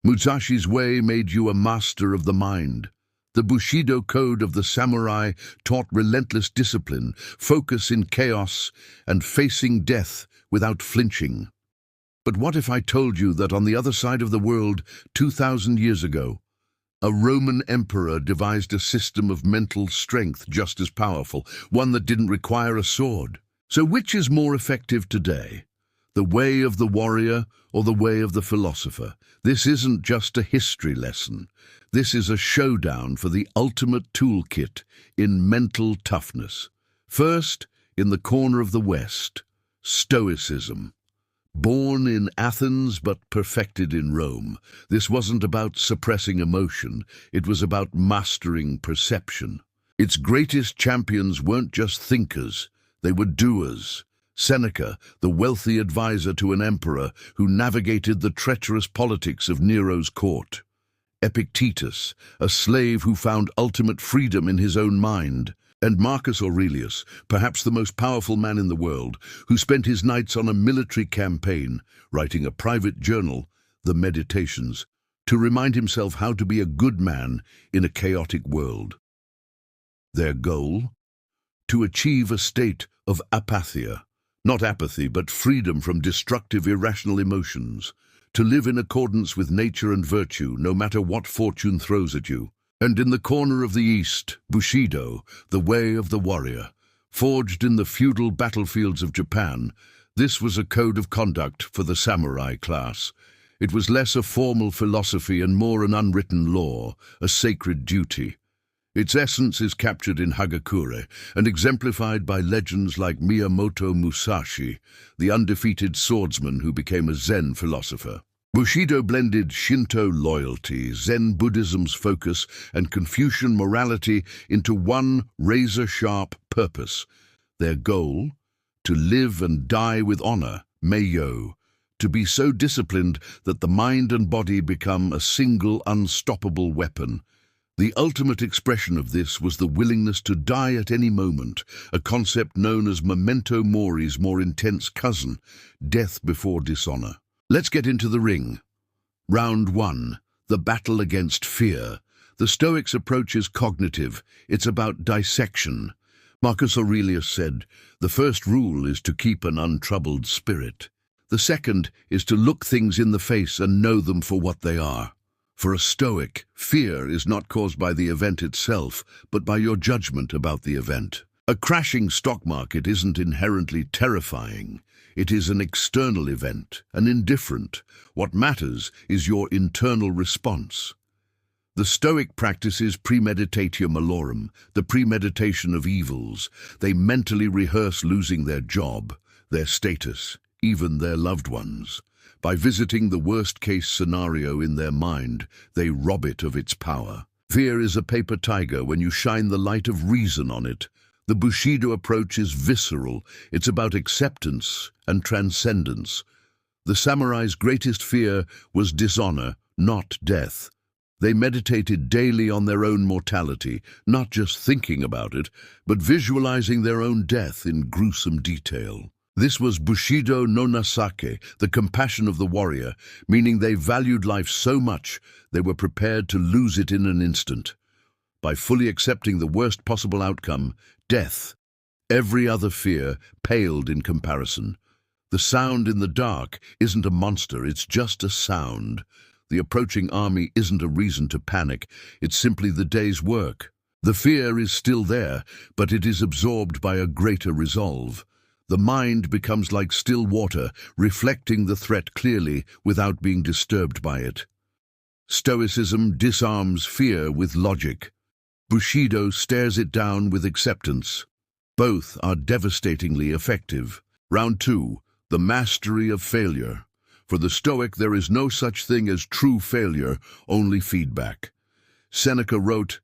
Musashi's way made you a master of the mind. The Bushido code of the samurai taught relentless discipline, focus in chaos, and facing death without flinching. But what if I told you that on the other side of the world, 2,000 years ago, a Roman emperor devised a system of mental strength just as powerful, one that didn't require a sword? So which is more effective today? The way of the warrior or the way of the philosopher? This isn't just a history lesson. This is a showdown for the ultimate toolkit in mental toughness. First, in the corner of the West, Stoicism. Born in Athens but perfected in Rome, this wasn't about suppressing emotion, it was about mastering perception. Its greatest champions weren't just thinkers, they were doers. Seneca, the wealthy advisor to an emperor who navigated the treacherous politics of Nero's court. Epictetus, a slave who found ultimate freedom in his own mind. And Marcus Aurelius, perhaps the most powerful man in the world, who spent his nights on a military campaign, writing a private journal, the Meditations, to remind himself how to be a good man in a chaotic world. Their goal? To achieve a state of apatheia. Not apathy, but freedom from destructive, irrational emotions. To live in accordance with nature and virtue, no matter what fortune throws at you. And in the corner of the East, Bushido, the way of the warrior. Forged in the feudal battlefields of Japan, this was a code of conduct for the samurai class. It was less a formal philosophy and more an unwritten law, a sacred duty. Its essence is captured in Hagakure and exemplified by legends like Miyamoto Musashi, the undefeated swordsman who became a Zen philosopher. Bushido blended Shinto loyalty, Zen Buddhism's focus, and Confucian morality into one razor-sharp purpose. Their goal? To live and die with honor, meiyo, to be so disciplined that the mind and body become a single unstoppable weapon. The ultimate expression of this was the willingness to die at any moment, a concept known as memento mori's more intense cousin, death before dishonor. Let's get into the ring. Round 1, the battle against fear. The Stoics' approach is cognitive. It's about dissection. Marcus Aurelius said, "The first rule is to keep an untroubled spirit. The second is to look things in the face and know them for what they are." For a Stoic, fear is not caused by the event itself, but by your judgment about the event. A crashing stock market isn't inherently terrifying. It is an external event, an indifferent. What matters is your internal response. The Stoic practices premeditatio malorum, the premeditation of evils. They mentally rehearse losing their job, their status, even their loved ones. By visiting the worst-case scenario in their mind, they rob it of its power. Fear is a paper tiger when you shine the light of reason on it. The Bushido approach is visceral. It's about acceptance and transcendence. The samurai's greatest fear was dishonor, not death. They meditated daily on their own mortality, not just thinking about it, but visualizing their own death in gruesome detail. This was Bushido no Nasake, the compassion of the warrior, meaning they valued life so much they were prepared to lose it in an instant. By fully accepting the worst possible outcome, death, every other fear paled in comparison. The sound in the dark isn't a monster, it's just a sound. The approaching army isn't a reason to panic, it's simply the day's work. The fear is still there, but it is absorbed by a greater resolve. The mind becomes like still water, reflecting the threat clearly without being disturbed by it. Stoicism disarms fear with logic. Bushido stares it down with acceptance. Both are devastatingly effective. Round 2, the mastery of failure. For the Stoic, there is no such thing as true failure, only feedback. Seneca wrote,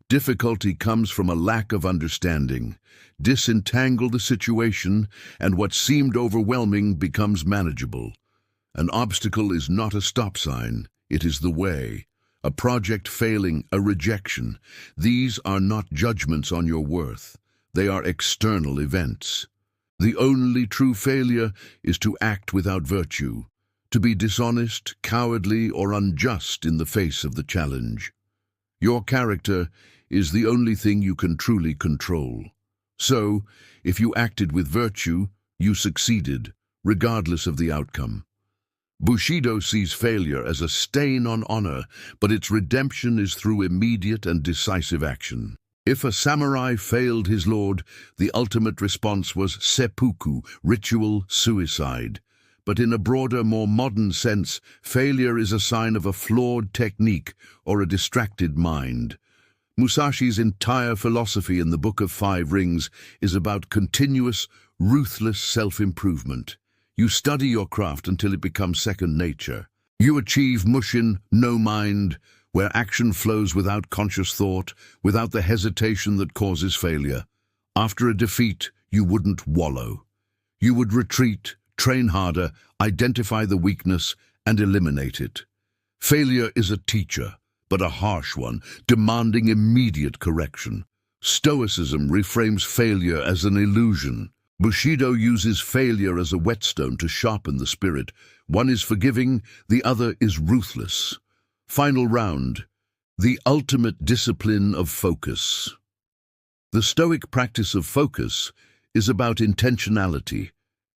"Difficulty comes from a lack of understanding. Disentangle the situation, and what seemed overwhelming becomes manageable. An obstacle is not a stop sign, it is the way. A project failing, a rejection. These are not judgments on your worth. They are external events. The only true failure is to act without virtue, to be dishonest, cowardly, or unjust in the face of the challenge. Your character is the only thing you can truly control. So, if you acted with virtue, you succeeded, regardless of the outcome. Bushido sees failure as a stain on honor, but its redemption is through immediate and decisive action. If a samurai failed his lord, the ultimate response was seppuku, ritual suicide. But in a broader, more modern sense, failure is a sign of a flawed technique or a distracted mind. Musashi's entire philosophy in the Book of Five Rings is about continuous, ruthless self-improvement. You study your craft until it becomes second nature. You achieve mushin, no mind, where action flows without conscious thought, without the hesitation that causes failure. After a defeat, you wouldn't wallow. You would retreat, train harder, identify the weakness, and eliminate it. Failure is a teacher, but a harsh one, demanding immediate correction. Stoicism reframes failure as an illusion. Bushido uses failure as a whetstone to sharpen the spirit. One is forgiving, the other is ruthless. Final round, the ultimate discipline of focus. The Stoic practice of focus is about intentionality.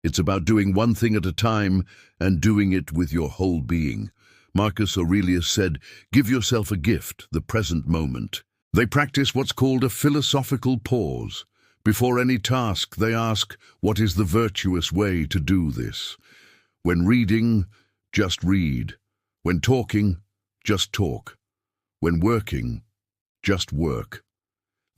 It's about doing one thing at a time and doing it with your whole being. Marcus Aurelius said, "Give yourself a gift, the present moment." They practice what's called a philosophical pause. Before any task, they ask, what is the virtuous way to do this? When reading, just read. When talking, just talk. When working, just work.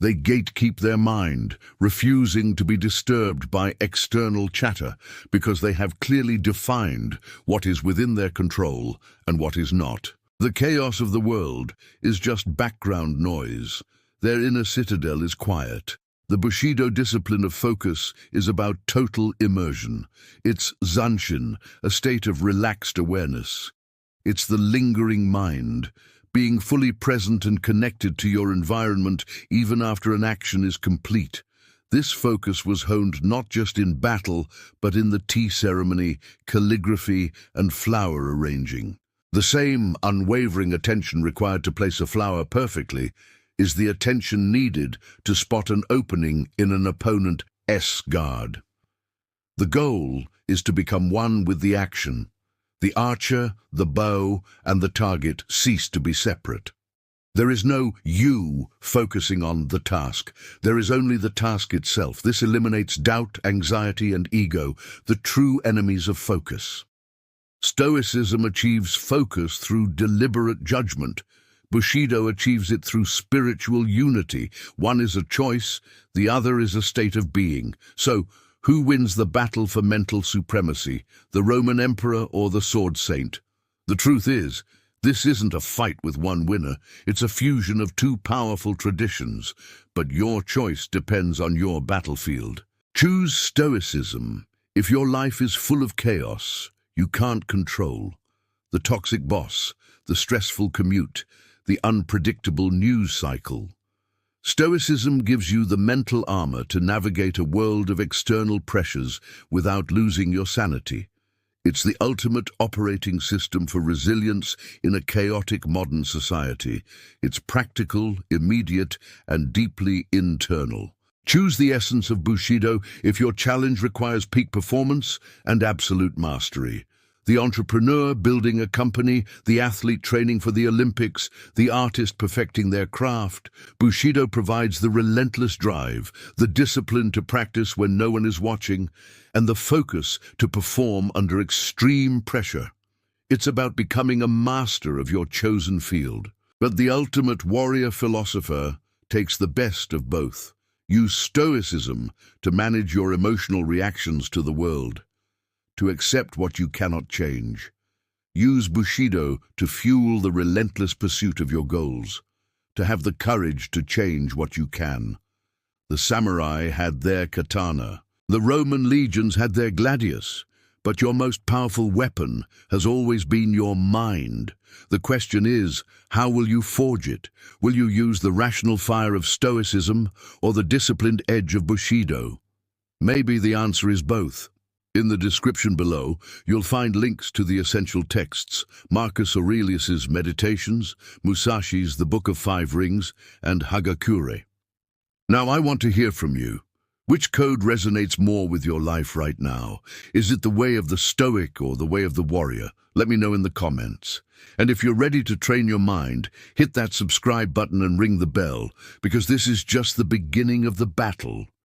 They gatekeep their mind, refusing to be disturbed by external chatter, because they have clearly defined what is within their control and what is not. The chaos of the world is just background noise. Their inner citadel is quiet. The Bushido discipline of focus is about total immersion. It's Zanshin, a state of relaxed awareness. It's the lingering mind, being fully present and connected to your environment even after an action is complete. This focus was honed not just in battle, but in the tea ceremony, calligraphy, and flower arranging. The same unwavering attention required to place a flower perfectly is the attention needed to spot an opening in an opponent's guard. The goal is to become one with the action. The archer, the bow, and the target cease to be separate. There is no you focusing on the task. There is only the task itself. This eliminates doubt, anxiety, and ego, the true enemies of focus. Stoicism achieves focus through deliberate judgment. Bushido achieves it through spiritual unity. One is a choice, the other is a state of being. So, who wins the battle for mental supremacy, the Roman emperor or the sword saint? The truth is, this isn't a fight with one winner. It's a fusion of two powerful traditions, but your choice depends on your battlefield. Choose Stoicism. If your life is full of chaos, you can't control the toxic boss, the stressful commute, the unpredictable news cycle. Stoicism gives you the mental armor to navigate a world of external pressures without losing your sanity. It's the ultimate operating system for resilience in a chaotic modern society. It's practical, immediate, and deeply internal. Choose the essence of Bushido if your challenge requires peak performance and absolute mastery. The entrepreneur building a company, the athlete training for the Olympics, the artist perfecting their craft, Bushido provides the relentless drive, the discipline to practice when no one is watching, and the focus to perform under extreme pressure. It's about becoming a master of your chosen field. But the ultimate warrior philosopher takes the best of both. Use Stoicism to manage your emotional reactions to the world, to accept what you cannot change. Use Bushido to fuel the relentless pursuit of your goals, to have the courage to change what you can. The samurai had their katana. The Roman legions had their gladius. But your most powerful weapon has always been your mind. The question is, how will you forge it? Will you use the rational fire of Stoicism or the disciplined edge of Bushido? Maybe the answer is both. In the description below, you'll find links to the essential texts, Marcus Aurelius's Meditations, Musashi's The Book of Five Rings, and Hagakure. Now I want to hear from you. Which code resonates more with your life right now? Is it the way of the Stoic or the way of the warrior? Let me know in the comments. And if you're ready to train your mind, hit that subscribe button and ring the bell, because this is just the beginning of the battle.